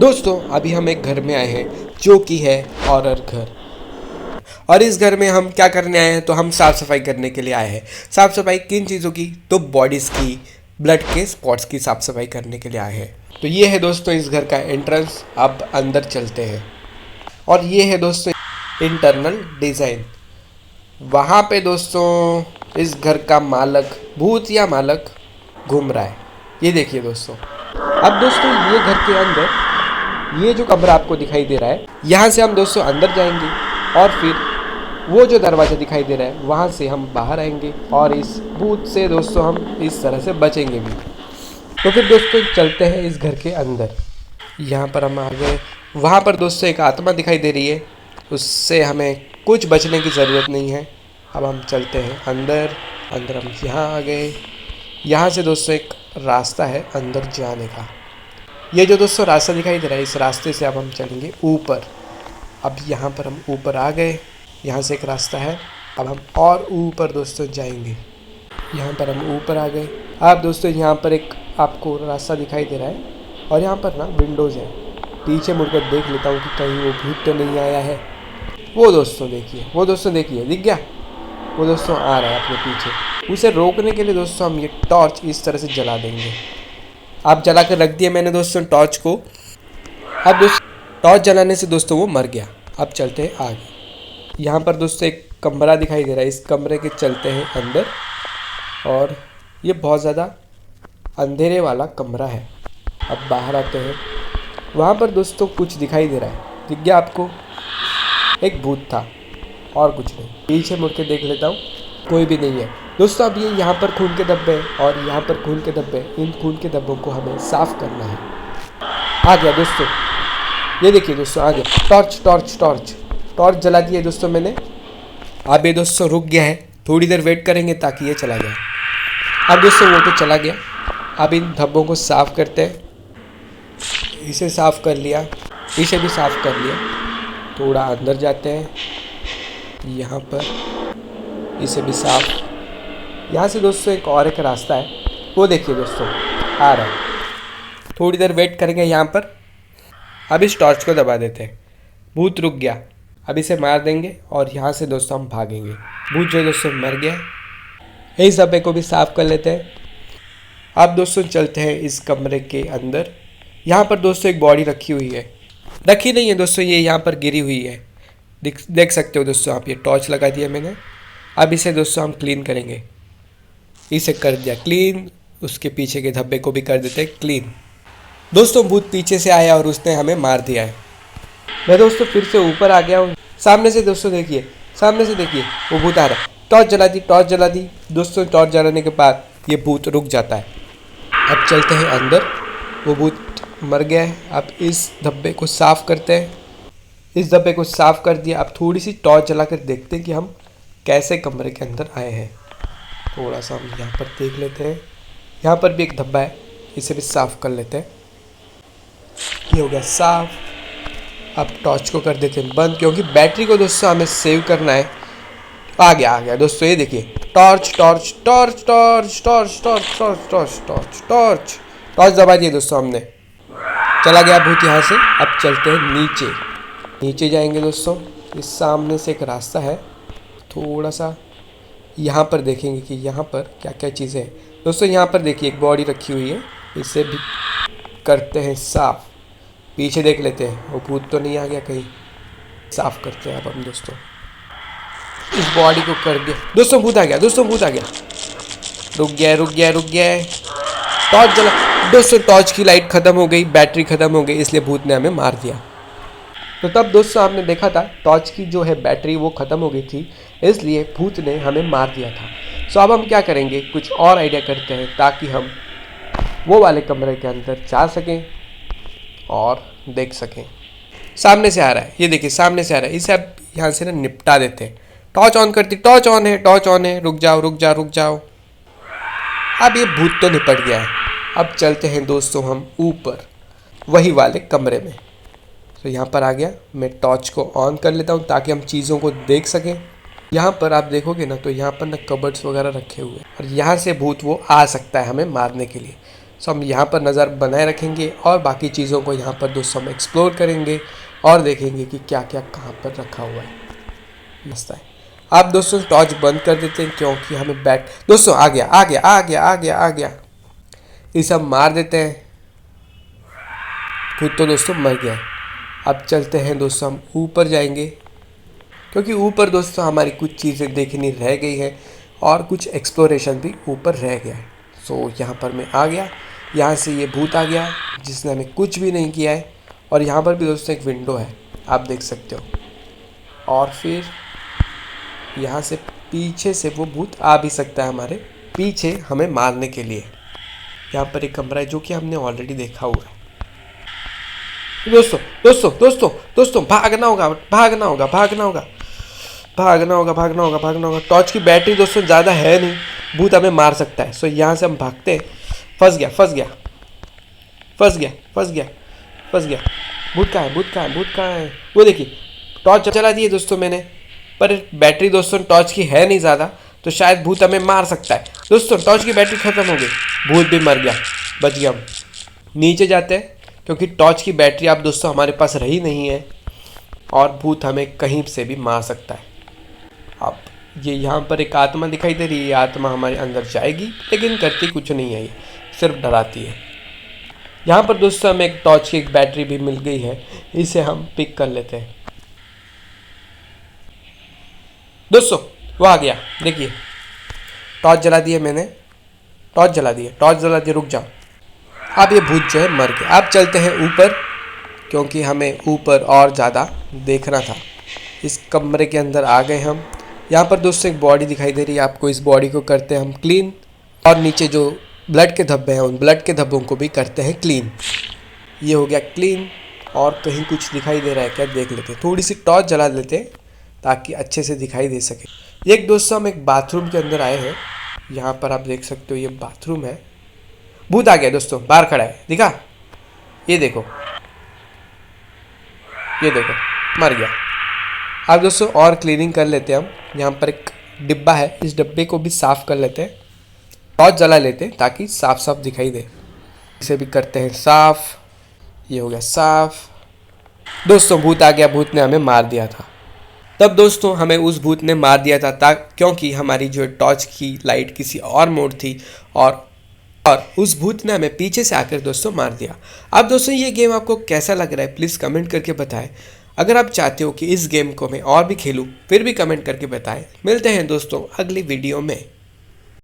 दोस्तों अभी हम एक घर में आए हैं जो कि है हॉरर घर। और इस घर में हम क्या करने आए हैं, तो हम साफ़ सफाई करने के लिए आए हैं। साफ़ सफाई किन चीज़ों की, तो बॉडीज़ की, ब्लड के स्पॉट्स की साफ़ सफाई करने के लिए आए हैं। तो ये है दोस्तों इस घर का एंट्रेंस। अब अंदर चलते हैं। और ये है दोस्तों इंटरनल डिज़ाइन। वहाँ पे दोस्तों इस घर का मालक, भूत या मालक घूम रहा है। ये देखिए दोस्तों। अब दोस्तों ये घर के अंदर ये जो कमरा आपको दिखाई दे रहा है, यहाँ से हम दोस्तों अंदर जाएंगे और फिर वो जो दरवाज़ा दिखाई दे रहा है वहाँ से हम बाहर आएंगे और इस भूत से दोस्तों हम इस तरह से बचेंगे भी। तो फिर दोस्तों चलते हैं इस घर के अंदर। यहाँ पर हम आ गए। वहाँ पर दोस्तों एक आत्मा दिखाई दे रही है, उससे हमें कुछ बचने की ज़रूरत नहीं है। अब हम चलते हैं अंदर। अंदर हम यहाँ आ गए। यहाँ से दोस्तों एक रास्ता है अंदर जाने का। ये जो दोस्तों रास्ता दिखाई दे रहा है, इस रास्ते से अब हम चलेंगे ऊपर। अब यहाँ पर हम ऊपर आ गए। यहाँ से एक रास्ता है। अब हम और ऊपर दोस्तों जाएंगे। यहाँ पर हम ऊपर आ गए। अब दोस्तों यहाँ पर एक आपको रास्ता दिखाई दे रहा है और यहाँ पर ना विंडोज़ है। पीछे मुड़कर देख लेता हूँ कि कहीं वो भूत तो नहीं आया है। वो दोस्तों देखिए, दिख गया। वो दोस्तों आ रहा है अपने पीछे। उसे रोकने के लिए दोस्तों हम ये टॉर्च इस तरह से जला देंगे। अब जला कर रख दिया मैंने दोस्तों टॉर्च को। अब दोस्तों टॉर्च जलाने से दोस्तों वो मर गया। अब चलते हैं आगे। यहाँ पर दोस्तों एक कमरा दिखाई दे रहा है। इस कमरे के चलते हैं अंदर और ये बहुत ज़्यादा अंधेरे वाला कमरा है। अब बाहर आते हैं। वहाँ पर दोस्तों कुछ दिखाई दे रहा है। दिख गया आपको? एक भूत था और कुछ नहीं। पीछे मुड़ के देख लेता हूँ, कोई भी नहीं है दोस्तों। अब ये यहाँ पर खून के धब्बे हैं और यहाँ पर खून के धब्बे। इन खून के धब्बों को हमें साफ़ करना है। आ गया दोस्तों, ये देखिए दोस्तों आ गया। टॉर्च जला दी है दोस्तों मैंने। अब ये दोस्तों रुक गया है। थोड़ी देर वेट करेंगे ताकि ये चला जाए। अब दोस्तों वो तो चला गया। अब इन धब्बों को साफ़ करते हैं। इसे साफ़ कर लिया, इसे भी साफ़ कर लिया। थोड़ा अंदर जाते हैं। यहाँ पर इसे भी साफ़। यहाँ से दोस्तों एक रास्ता है, वो देखिए दोस्तों आ रहा है। थोड़ी देर वेट करेंगे यहाँ पर। अब इस टॉर्च को दबा देते हैं। भूत रुक गया। अब इसे मार देंगे और यहाँ से दोस्तों हम भागेंगे। भूत जो दोस्तों मर गया। इस डब्बे को भी साफ़ कर लेते हैं। अब दोस्तों चलते हैं इस कमरे के अंदर। यहाँ पर दोस्तों एक बॉडी रखी हुई है। रखी नहीं है दोस्तों, ये यहाँ पर गिरी हुई है। देख सकते हो दोस्तों आप। ये टॉर्च लगा दिया मैंने। अब इसे दोस्तों हम क्लीन करेंगे। इसे कर दिया क्लीन। उसके पीछे के धब्बे को भी कर देते हैं क्लीन। दोस्तों भूत पीछे से आया और उसने हमें मार दिया है। मैं दोस्तों फिर से ऊपर आ गया हूँ। सामने से देखिए वो भूत आ रहा है। टॉर्च जला दी दोस्तों। टॉर्च जलाने के बाद ये भूत रुक जाता है। अब चलते हैं अंदर। वो भूत मर गया है। अब इस धब्बे को साफ़ करते हैं। इस धब्बे को साफ़ कर दिया। अब थोड़ी सी टॉर्च जला कर देखते हैं कि हम कैसे कमरे के अंदर आए हैं। थोड़ा सा हम यहाँ पर देख लेते हैं। यहाँ पर भी एक धब्बा है, इसे भी साफ़ कर लेते हैं। ये हो गया साफ़। अब टॉर्च को कर देते हैं बंद, क्योंकि बैटरी को दोस्तों हमें सेव करना है। आ गया दोस्तों। ये देखिए टॉर्च दबा दिए दोस्तों हमने। चला गया भूत यहाँ से। अब चलते हैं नीचे जाएंगे दोस्तों। इस सामने से एक रास्ता है। थोड़ा सा यहाँ पर देखेंगे कि यहाँ पर क्या क्या चीज़ें हैं दोस्तों। यहाँ पर देखिए एक बॉडी रखी हुई है, इसे भी करते हैं साफ़। पीछे देख लेते हैं वो भूत तो नहीं आ गया कहीं। साफ़ करते हैं अब हम दोस्तों। इस बॉडी को कर दिया दोस्तों। भूत आ गया। रुक गया। टॉर्च जला दोस्तों। टॉर्च की लाइट ख़त्म हो गई, बैटरी ख़त्म हो गई, इसलिए भूत ने हमें मार दिया। तो तब दोस्तों आपने देखा था टॉर्च की जो है बैटरी वो ख़त्म हो गई थी, इसलिए भूत ने हमें मार दिया था। सो अब हम क्या करेंगे, कुछ और आइडिया करते हैं ताकि हम वो वाले कमरे के अंदर जा सकें और देख सकें। सामने से आ रहा है, ये देखिए सामने से आ रहा है। इसे अब यहाँ से ना निपटा देते हैं। टॉर्च ऑन करती। टॉर्च ऑन है। रुक जाओ। अब ये भूत तो निपट गया है। अब चलते हैं दोस्तों हम ऊपर, वही वाले कमरे में। तो यहाँ पर आ गया। मैं टॉर्च को ऑन कर लेता हूँ ताकि हम चीज़ों को देख सकें। यहाँ पर आप देखोगे ना तो यहाँ पर ना कबर्ड्स वगैरह रखे हुए हैं और यहाँ से भूत वो आ सकता है हमें मारने के लिए। सो हम यहाँ पर नज़र बनाए रखेंगे और बाकी चीज़ों को यहाँ पर दोस्तों हम एक्सप्लोर करेंगे और देखेंगे कि क्या क्या कहाँ पर रखा हुआ है। मस्त है। आप दोस्तों टॉर्च बंद कर देते हैं क्योंकि हमें बैट दोस्तों आ गया आ गया आ गया आ गया आ गया, ये सब मार देते हैं। खुद तो दोस्तों मर गया। अब चलते हैं दोस्तों, हम ऊपर जाएंगे क्योंकि ऊपर दोस्तों हमारी कुछ चीज़ें देखनी रह गई है और कुछ एक्सप्लोरेशन भी ऊपर रह गया है। सो यहाँ पर मैं आ गया, यहाँ से ये भूत आ गया जिसने हमें कुछ भी नहीं किया है। और यहाँ पर भी दोस्तों एक विंडो है, आप देख सकते हो। और फिर यहाँ से पीछे से वो भूत आ भी सकता है हमारे पीछे हमें मारने के लिए। यहाँ पर एक कमरा है जो कि हमने ऑलरेडी देखा हुआ है। दोस्तों दोस्तों दोस्तों दोस्तों भागना होगा भागना होगा भागना होगा भागना होगा भागना होगा भागना होगा। टॉर्च की बैटरी दोस्तों ज़्यादा है नहीं, भूत हमें मार सकता है। सो यहाँ से हम भागते हैं। फंस गया फंस गया फंस गया फंस गया फंस गया। भूत कहाँ है भूत कहाँ है भूत कहाँ है? वो देखिए टॉर्च चला दी है दोस्तों मैंने, पर बैटरी दोस्तों टॉर्च की है नहीं ज़्यादा, तो शायद भूत हमें मार सकता है। दोस्तों टॉर्च की बैटरी ख़त्म हो गई, भूत भी मर गया, बच गया। हम नीचे जाते हैं क्योंकि टॉर्च की बैटरी आप दोस्तों हमारे पास रही नहीं है और भूत हमें कहीं से भी मार सकता है। अब ये यहाँ पर एक आत्मा दिखाई दे रही है, आत्मा हमारे अंदर जाएगी लेकिन करती कुछ नहीं है, ये सिर्फ डराती है। यहाँ पर दोस्तों हमें एक टॉर्च की एक बैटरी भी मिल गई है, इसे हम पिक कर लेते हैं। दोस्तों वो आ गया, देखिए टॉर्च जला दी है मैंने, टॉर्च जला दी है, टॉर्च जला दी, रुक जाओ। अब ये भूत जो है मर गया। अब चलते हैं ऊपर क्योंकि हमें ऊपर और ज़्यादा देखना था। इस कमरे के अंदर आ गए हम। यहाँ पर दोस्तों एक बॉडी दिखाई दे रही है आपको, इस बॉडी को करते हैं हम क्लीन और नीचे जो ब्लड के धब्बे हैं उन ब्लड के धब्बों को भी करते हैं क्लीन। ये हो गया क्लीन। और कहीं कुछ दिखाई दे रहा है क्या, देख लेते हैं। थोड़ी सी टॉर्च जला लेते हैं ताकि अच्छे से दिखाई दे सके। एक दोस्तों हम एक बाथरूम के अंदर आए हैं, यहाँ पर आप देख सकते हो ये बाथरूम है। भूत आ गया दोस्तों, बाहर खड़ा है, दिखा, ये देखो, ये देखो, मर गया। अब दोस्तों और क्लीनिंग कर लेते हैं हम। यहाँ पर एक डिब्बा है, इस डिब्बे को भी साफ़ कर लेते हैं, टॉर्च जला लेते हैं ताकि साफ साफ दिखाई दे। इसे भी करते हैं साफ। ये हो गया साफ। दोस्तों भूत आ गया, भूत ने हमें मार दिया था। तब दोस्तों हमें उस भूत ने मार दिया था क्योंकि हमारी जो टॉर्च की लाइट किसी और मोड थी और उस भूत ने हमें पीछे से आकर दोस्तों मार दिया। अब दोस्तों ये गेम आपको कैसा लग रहा है प्लीज़ कमेंट करके बताएं। अगर आप चाहते हो कि इस गेम को मैं और भी खेलूं फिर भी कमेंट करके बताएं। मिलते हैं दोस्तों अगली वीडियो में।